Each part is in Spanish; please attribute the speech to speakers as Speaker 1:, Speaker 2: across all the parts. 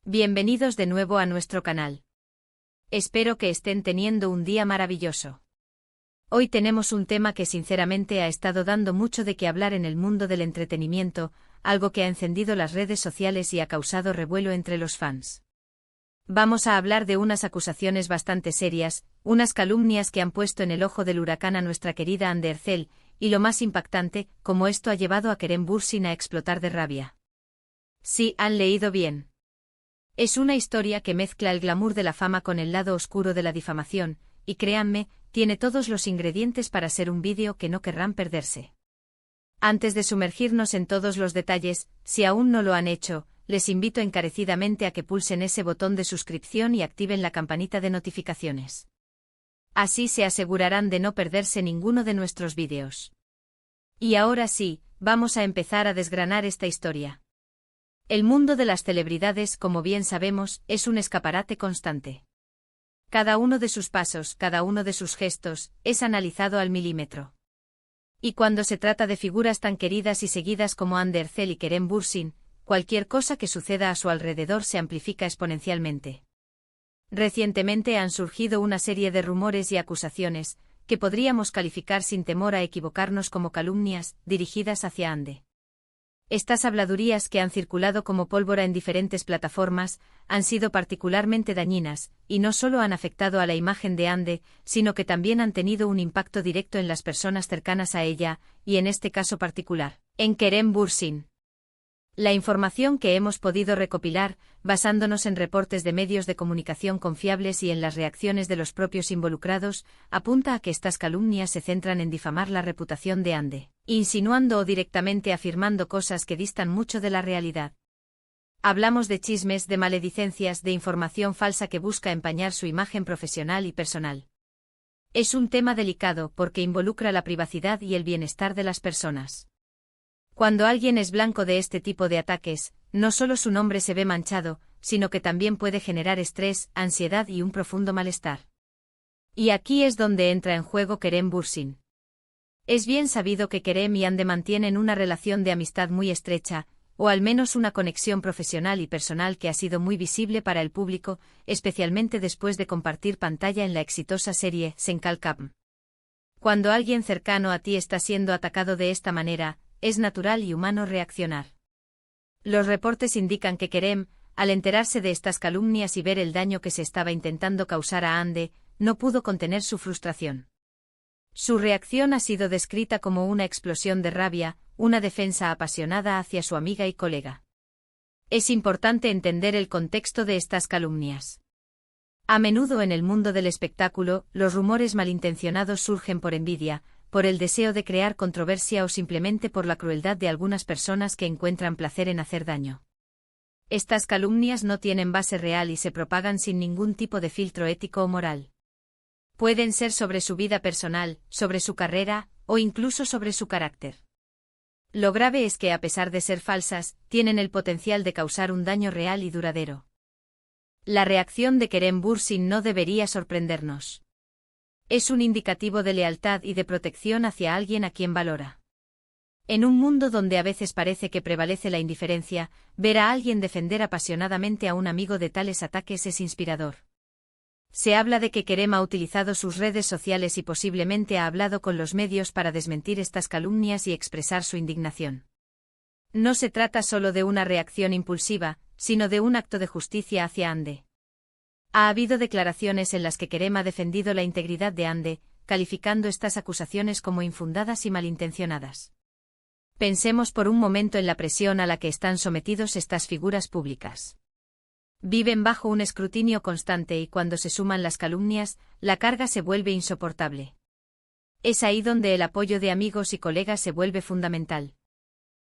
Speaker 1: Bienvenidos de nuevo a nuestro canal. Espero que estén teniendo un día maravilloso. Hoy tenemos un tema que sinceramente ha estado dando mucho de qué hablar en el mundo del entretenimiento, algo que ha encendido las redes sociales y ha causado revuelo entre los fans. Vamos a hablar de unas acusaciones bastante serias, unas calumnias que han puesto en el ojo del huracán a nuestra querida Hande Erçel, y lo más impactante, cómo esto ha llevado a Kerem Bürsin a explotar de rabia. Sí, han leído bien. Es una historia que mezcla el glamour de la fama con el lado oscuro de la difamación, y créanme, tiene todos los ingredientes para ser un vídeo que no querrán perderse. Antes de sumergirnos en todos los detalles, si aún no lo han hecho, les invito encarecidamente a que pulsen ese botón de suscripción y activen la campanita de notificaciones. Así se asegurarán de no perderse ninguno de nuestros vídeos. Y ahora sí, vamos a empezar a desgranar esta historia. El mundo de las celebridades, como bien sabemos, es un escaparate constante. Cada uno de sus pasos, cada uno de sus gestos, es analizado al milímetro. Y cuando se trata de figuras tan queridas y seguidas como Hande Erçel y Kerem Bürsin, cualquier cosa que suceda a su alrededor se amplifica exponencialmente. Recientemente han surgido una serie de rumores y acusaciones, que podríamos calificar sin temor a equivocarnos como calumnias, dirigidas hacia Hande. Estas habladurías que han circulado como pólvora en diferentes plataformas, han sido particularmente dañinas, y no solo han afectado a la imagen de Hande, sino que también han tenido un impacto directo en las personas cercanas a ella, y en este caso particular, en Kerem Bürsin. La información que hemos podido recopilar, basándonos en reportes de medios de comunicación confiables y en las reacciones de los propios involucrados, apunta a que estas calumnias se centran en difamar la reputación de Hande, insinuando o directamente afirmando cosas que distan mucho de la realidad. Hablamos de chismes, de maledicencias, de información falsa que busca empañar su imagen profesional y personal. Es un tema delicado porque involucra la privacidad y el bienestar de las personas. Cuando alguien es blanco de este tipo de ataques, no solo su nombre se ve manchado, sino que también puede generar estrés, ansiedad y un profundo malestar. Y aquí es donde entra en juego Kerem Bürsin. Es bien sabido que Kerem y Hande mantienen una relación de amistad muy estrecha, o al menos una conexión profesional y personal que ha sido muy visible para el público, especialmente después de compartir pantalla en la exitosa serie Sen Kalkam. Cuando alguien cercano a ti está siendo atacado de esta manera, es natural y humano reaccionar. Los reportes indican que Kerem, al enterarse de estas calumnias y ver el daño que se estaba intentando causar a Hande, no pudo contener su frustración. Su reacción ha sido descrita como una explosión de rabia, una defensa apasionada hacia su amiga y colega. Es importante entender el contexto de estas calumnias. A menudo en el mundo del espectáculo, los rumores malintencionados surgen por envidia, por el deseo de crear controversia o simplemente por la crueldad de algunas personas que encuentran placer en hacer daño. Estas calumnias no tienen base real y se propagan sin ningún tipo de filtro ético o moral. Pueden ser sobre su vida personal, sobre su carrera, o incluso sobre su carácter. Lo grave es que a pesar de ser falsas, tienen el potencial de causar un daño real y duradero. La reacción de Kerem Bürsin no debería sorprendernos. Es un indicativo de lealtad y de protección hacia alguien a quien valora. En un mundo donde a veces parece que prevalece la indiferencia, ver a alguien defender apasionadamente a un amigo de tales ataques es inspirador. Se habla de que Kerem ha utilizado sus redes sociales y posiblemente ha hablado con los medios para desmentir estas calumnias y expresar su indignación. No se trata solo de una reacción impulsiva, sino de un acto de justicia hacia Hande. Ha habido declaraciones en las que Kerem ha defendido la integridad de Hande, calificando estas acusaciones como infundadas y malintencionadas. Pensemos por un momento en la presión a la que están sometidos estas figuras públicas. Viven bajo un escrutinio constante y cuando se suman las calumnias, la carga se vuelve insoportable. Es ahí donde el apoyo de amigos y colegas se vuelve fundamental.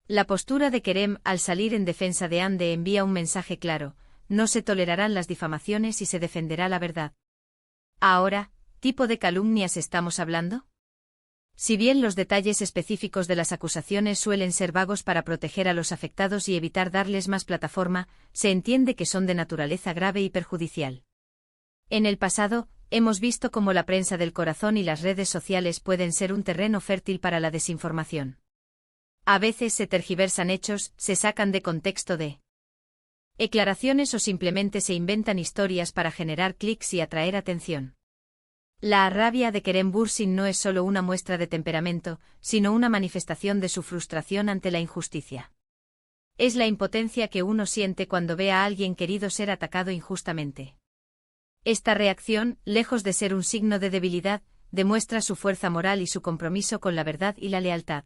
Speaker 1: La postura de Kerem al salir en defensa de Hande envía un mensaje claro: no se tolerarán las difamaciones y se defenderá la verdad. Ahora, ¿tipo de calumnias estamos hablando? Si bien los detalles específicos de las acusaciones suelen ser vagos para proteger a los afectados y evitar darles más plataforma, se entiende que son de naturaleza grave y perjudicial. En el pasado, hemos visto cómo la prensa del corazón y las redes sociales pueden ser un terreno fértil para la desinformación. A veces se tergiversan hechos, se sacan de contexto Declaraciones o simplemente se inventan historias para generar clics y atraer atención. La rabia de Kerem Bürsin no es solo una muestra de temperamento, sino una manifestación de su frustración ante la injusticia. Es la impotencia que uno siente cuando ve a alguien querido ser atacado injustamente. Esta reacción, lejos de ser un signo de debilidad, demuestra su fuerza moral y su compromiso con la verdad y la lealtad.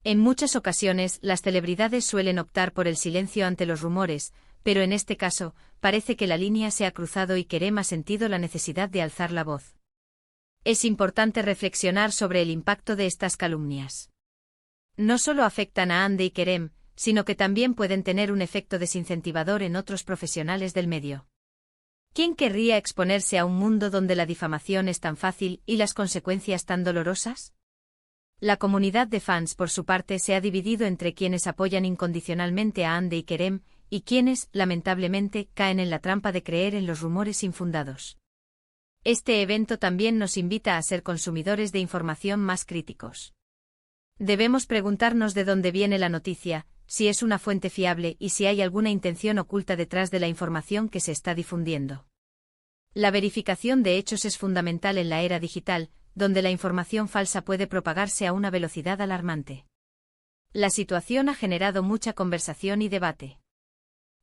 Speaker 1: En muchas ocasiones, las celebridades suelen optar por el silencio ante los rumores, pero en este caso, parece que la línea se ha cruzado y Kerem ha sentido la necesidad de alzar la voz. Es importante reflexionar sobre el impacto de estas calumnias. No solo afectan a Hande y Kerem, sino que también pueden tener un efecto desincentivador en otros profesionales del medio. ¿Quién querría exponerse a un mundo donde la difamación es tan fácil y las consecuencias tan dolorosas? La comunidad de fans, por su parte, se ha dividido entre quienes apoyan incondicionalmente a Hande y Kerem, y quienes, lamentablemente, caen en la trampa de creer en los rumores infundados. Este evento también nos invita a ser consumidores de información más críticos. Debemos preguntarnos de dónde viene la noticia, si es una fuente fiable y si hay alguna intención oculta detrás de la información que se está difundiendo. La verificación de hechos es fundamental en la era digital, donde la información falsa puede propagarse a una velocidad alarmante. La situación ha generado mucha conversación y debate.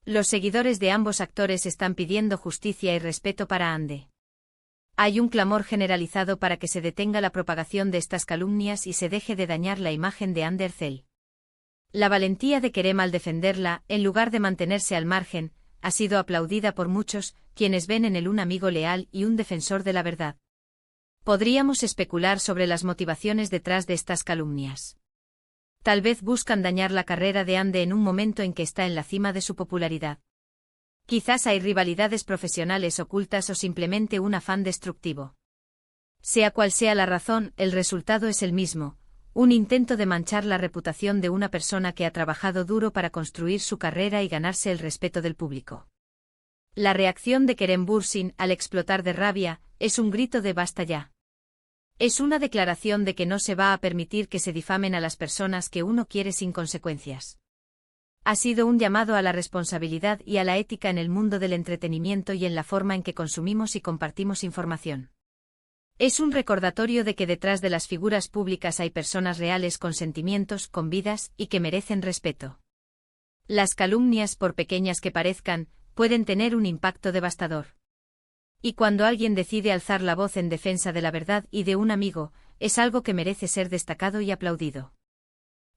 Speaker 1: Los seguidores de ambos actores están pidiendo justicia y respeto para Hande. Hay un clamor generalizado para que se detenga la propagación de estas calumnias y se deje de dañar la imagen de Hande Erçel. La valentía de Kerem al defenderla, en lugar de mantenerse al margen, ha sido aplaudida por muchos, quienes ven en él un amigo leal y un defensor de la verdad. Podríamos especular sobre las motivaciones detrás de estas calumnias. Tal vez buscan dañar la carrera de Hande en un momento en que está en la cima de su popularidad. Quizás hay rivalidades profesionales ocultas o simplemente un afán destructivo. Sea cual sea la razón, el resultado es el mismo: un intento de manchar la reputación de una persona que ha trabajado duro para construir su carrera y ganarse el respeto del público. La reacción de Kerem Bürsin, al explotar de rabia, es un grito de basta ya. Es una declaración de que no se va a permitir que se difamen a las personas que uno quiere sin consecuencias. Ha sido un llamado a la responsabilidad y a la ética en el mundo del entretenimiento y en la forma en que consumimos y compartimos información. Es un recordatorio de que detrás de las figuras públicas hay personas reales con sentimientos, con vidas, y que merecen respeto. Las calumnias, por pequeñas que parezcan, pueden tener un impacto devastador. Y cuando alguien decide alzar la voz en defensa de la verdad y de un amigo, es algo que merece ser destacado y aplaudido.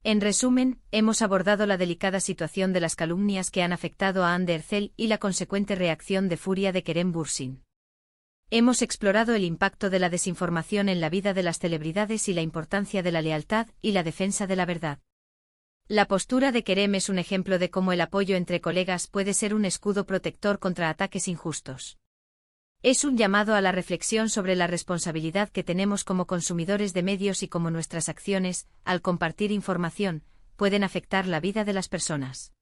Speaker 1: En resumen, hemos abordado la delicada situación de las calumnias que han afectado a Hande Erçel y la consecuente reacción de furia de Kerem Bürsin. Hemos explorado el impacto de la desinformación en la vida de las celebridades y la importancia de la lealtad y la defensa de la verdad. La postura de Kerem es un ejemplo de cómo el apoyo entre colegas puede ser un escudo protector contra ataques injustos. Es un llamado a la reflexión sobre la responsabilidad que tenemos como consumidores de medios y cómo nuestras acciones, al compartir información, pueden afectar la vida de las personas.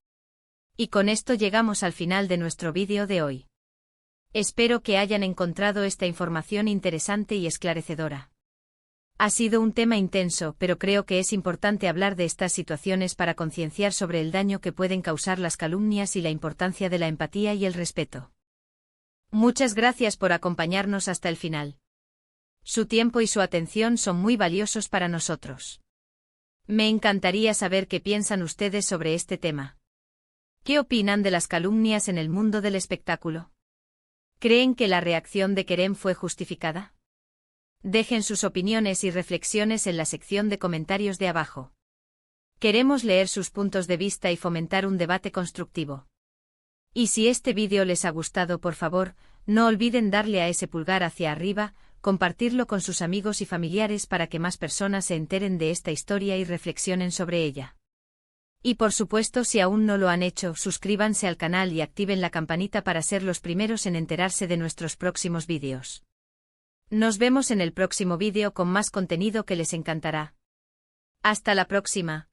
Speaker 1: Y con esto llegamos al final de nuestro vídeo de hoy. Espero que hayan encontrado esta información interesante y esclarecedora. Ha sido un tema intenso, pero creo que es importante hablar de estas situaciones para concienciar sobre el daño que pueden causar las calumnias y la importancia de la empatía y el respeto. Muchas gracias por acompañarnos hasta el final. Su tiempo y su atención son muy valiosos para nosotros. Me encantaría saber qué piensan ustedes sobre este tema. ¿Qué opinan de las calumnias en el mundo del espectáculo? ¿Creen que la reacción de Kerem fue justificada? Dejen sus opiniones y reflexiones en la sección de comentarios de abajo. Queremos leer sus puntos de vista y fomentar un debate constructivo. Y si este vídeo les ha gustado, por favor, no olviden darle a ese pulgar hacia arriba, compartirlo con sus amigos y familiares para que más personas se enteren de esta historia y reflexionen sobre ella. Y por supuesto, si aún no lo han hecho, suscríbanse al canal y activen la campanita para ser los primeros en enterarse de nuestros próximos vídeos. Nos vemos en el próximo vídeo con más contenido que les encantará. Hasta la próxima.